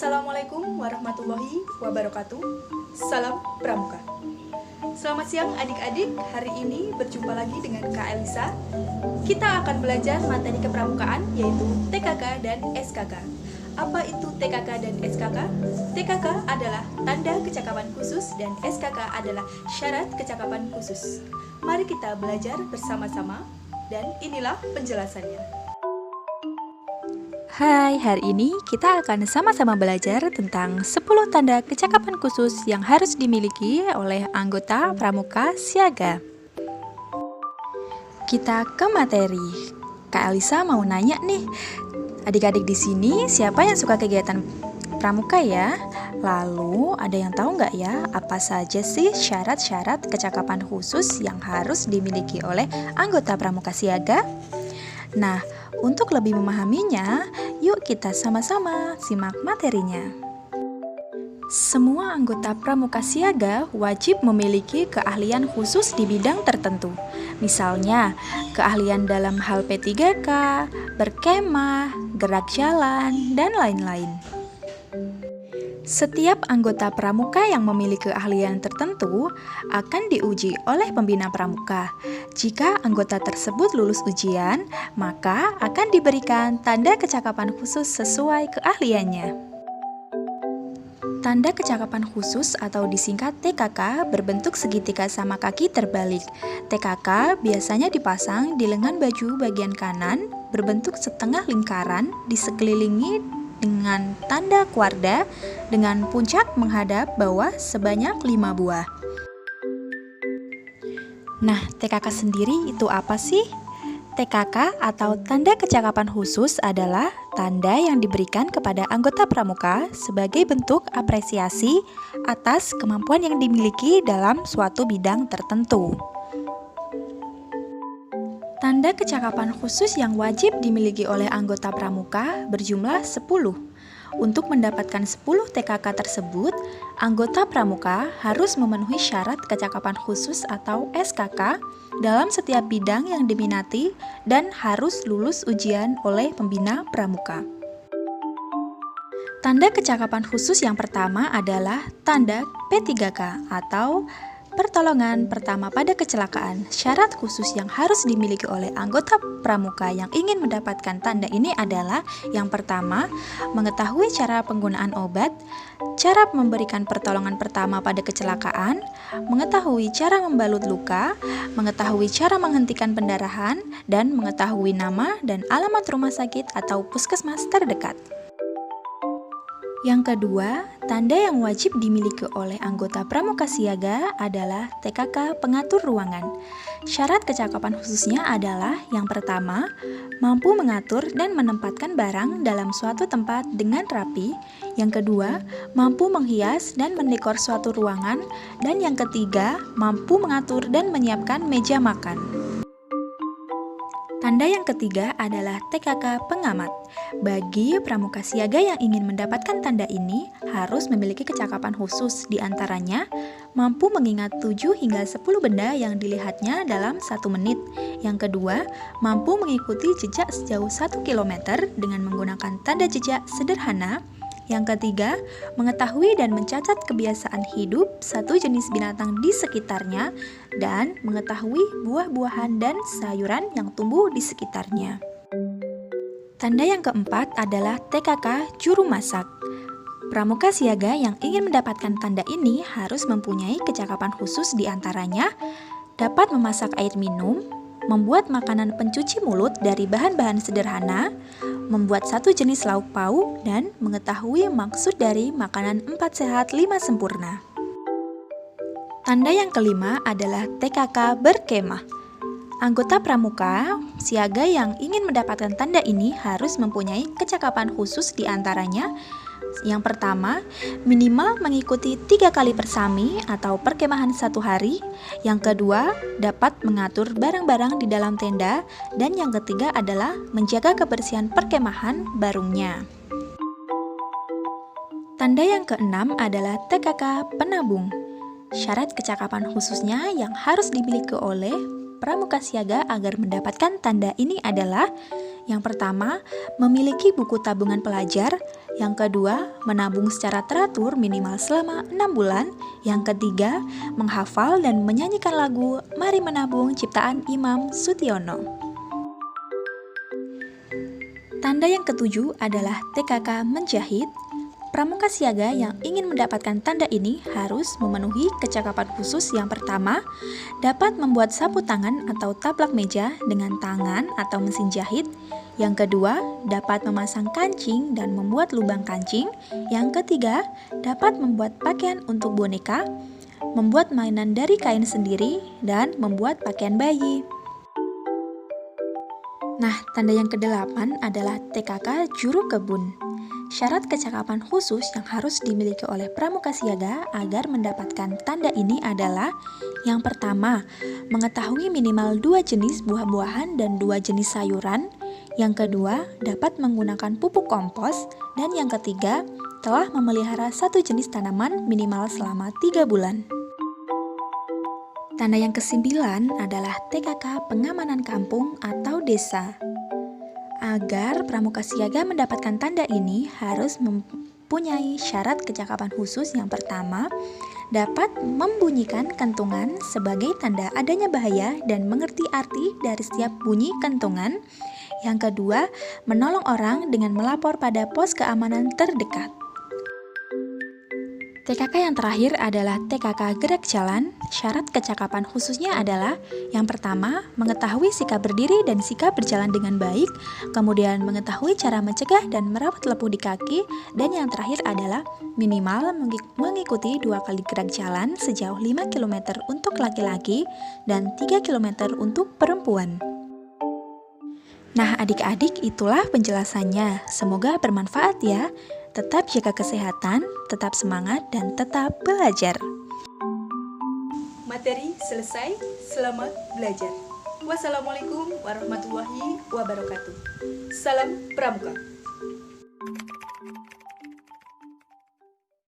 Assalamualaikum warahmatullahi wabarakatuh. Salam Pramuka. Selamat siang adik-adik. Hari ini berjumpa lagi dengan Kak Elisa. Kita akan belajar materi kepramukaan yaitu TKK dan SKK. Apa itu TKK dan SKK? TKK adalah tanda kecakapan khusus dan SKK adalah syarat kecakapan khusus. Mari kita belajar bersama-sama dan inilah penjelasannya. Hai, hari ini kita akan sama-sama belajar tentang 10 tanda kecakapan khusus yang harus dimiliki oleh anggota pramuka siaga. Kita ke materi. Kak Elisa mau nanya nih, adik-adik di sini siapa yang suka kegiatan pramuka ya? Lalu ada yang tahu nggak ya apa saja sih syarat-syarat kecakapan khusus yang harus dimiliki oleh anggota pramuka siaga? Nah, untuk lebih memahaminya, yuk kita sama-sama simak materinya. Semua anggota pramuka siaga wajib memiliki keahlian khusus di bidang tertentu. Misalnya, keahlian dalam hal P3K, berkemah, gerak jalan, dan lain-lain. Setiap anggota pramuka yang memiliki keahlian tertentu akan diuji oleh pembina pramuka. Jika anggota tersebut lulus ujian, maka akan diberikan tanda kecakapan khusus sesuai keahliannya. Tanda kecakapan khusus atau disingkat TKK berbentuk segitiga sama kaki terbalik. TKK biasanya dipasang di lengan baju bagian kanan berbentuk setengah lingkaran di sekelilingi dengan tanda kuarda dengan puncak menghadap bawah sebanyak 5 buah. Nah, TKK sendiri itu apa sih? TKK atau tanda kecakapan khusus adalah tanda yang diberikan kepada anggota pramuka sebagai bentuk apresiasi atas kemampuan yang dimiliki dalam suatu bidang tertentu. Tanda kecakapan khusus yang wajib dimiliki oleh anggota pramuka berjumlah 10. Untuk mendapatkan 10 TKK tersebut, anggota pramuka harus memenuhi syarat kecakapan khusus atau SKK dalam setiap bidang yang diminati dan harus lulus ujian oleh pembina pramuka. Tanda kecakapan khusus yang pertama adalah tanda P3K atau pertolongan pertama pada kecelakaan. Syarat khusus yang harus dimiliki oleh anggota pramuka yang ingin mendapatkan tanda ini adalah yang pertama, mengetahui cara penggunaan obat, cara memberikan pertolongan pertama pada kecelakaan, mengetahui cara membalut luka, mengetahui cara menghentikan pendarahan, dan mengetahui nama dan alamat rumah sakit atau puskesmas terdekat. Yang kedua, tanda yang wajib dimiliki oleh anggota pramuka siaga adalah TKK pengatur ruangan. Syarat kecakapan khususnya adalah yang pertama, mampu mengatur dan menempatkan barang dalam suatu tempat dengan rapi. Yang kedua, mampu menghias dan mendekor suatu ruangan. Dan yang ketiga, mampu mengatur dan menyiapkan meja makan. Tanda yang ketiga adalah TKK pengamat. Bagi pramuka siaga yang ingin mendapatkan tanda ini harus memiliki kecakapan khusus, diantaranya mampu mengingat 7 hingga 10 benda yang dilihatnya dalam 1 menit. Yang kedua, mampu mengikuti jejak sejauh 1 km dengan menggunakan tanda jejak sederhana. Yang ketiga, mengetahui dan mencatat kebiasaan hidup satu jenis binatang di sekitarnya dan mengetahui buah-buahan dan sayuran yang tumbuh di sekitarnya. Tanda yang keempat adalah TKK juru masak. Pramuka siaga yang ingin mendapatkan tanda ini harus mempunyai kecakapan khusus, diantaranya dapat memasak air minum, membuat makanan pencuci mulut dari bahan-bahan sederhana, membuat satu jenis lauk pauk, dan mengetahui maksud dari makanan 4 sehat 5 sempurna. Tanda yang kelima adalah TKK berkemah. Anggota pramuka siaga yang ingin mendapatkan tanda ini harus mempunyai kecakapan khusus, diantaranya yang pertama, minimal mengikuti 3 kali persami atau perkemahan 1 hari. Yang kedua, dapat mengatur barang-barang di dalam tenda. Dan yang ketiga adalah menjaga kebersihan perkemahan barungnya. Tanda yang keenam adalah TKK penabung. Syarat kecakapan khususnya yang harus dimiliki oleh pramuka siaga agar mendapatkan tanda ini adalah yang pertama, memiliki buku tabungan pelajar. Yang kedua, menabung secara teratur minimal selama 6 bulan. Yang ketiga, menghafal dan menyanyikan lagu Mari Menabung ciptaan Imam Sutyono. Tanda yang ketujuh adalah TKK menjahit. Pramuka siaga yang ingin mendapatkan tanda ini harus memenuhi kecakapan khusus. Yang pertama, dapat membuat sapu tangan atau taplak meja dengan tangan atau mesin jahit. Yang kedua, dapat memasang kancing dan membuat lubang kancing. Yang ketiga, dapat membuat pakaian untuk boneka, membuat mainan dari kain sendiri, dan membuat pakaian bayi. Nah, tanda yang kedelapan adalah TKK juru kebun. Syarat kecakapan khusus yang harus dimiliki oleh pramuka siaga agar mendapatkan tanda ini adalah: yang pertama, mengetahui minimal 2 jenis buah-buahan dan 2 jenis sayuran. Yang kedua, dapat menggunakan pupuk kompos. Dan yang ketiga, telah memelihara 1 jenis tanaman minimal selama 3 bulan. Tanda yang kesembilan adalah TKK pengamanan kampung atau desa. Agar pramuka siaga mendapatkan tanda ini harus mempunyai syarat kecakapan khusus. Yang pertama, dapat membunyikan kentungan sebagai tanda adanya bahaya dan mengerti arti dari setiap bunyi kentungan. Yang kedua, menolong orang dengan melapor pada pos keamanan terdekat. TKK yang terakhir adalah TKK gerak jalan. Syarat kecakapan khususnya adalah: yang pertama, mengetahui sikap berdiri dan sikap berjalan dengan baik, kemudian mengetahui cara mencegah dan merawat lepuh di kaki, dan yang terakhir adalah minimal mengikuti 2 kali gerak jalan sejauh 5 km untuk laki-laki dan 3 km untuk perempuan. Nah, adik-adik, itulah penjelasannya. Semoga bermanfaat ya. Tetap jaga kesehatan, tetap semangat, dan tetap belajar. Materi selesai, selamat belajar. Wassalamualaikum warahmatullahi wabarakatuh. Salam Pramuka.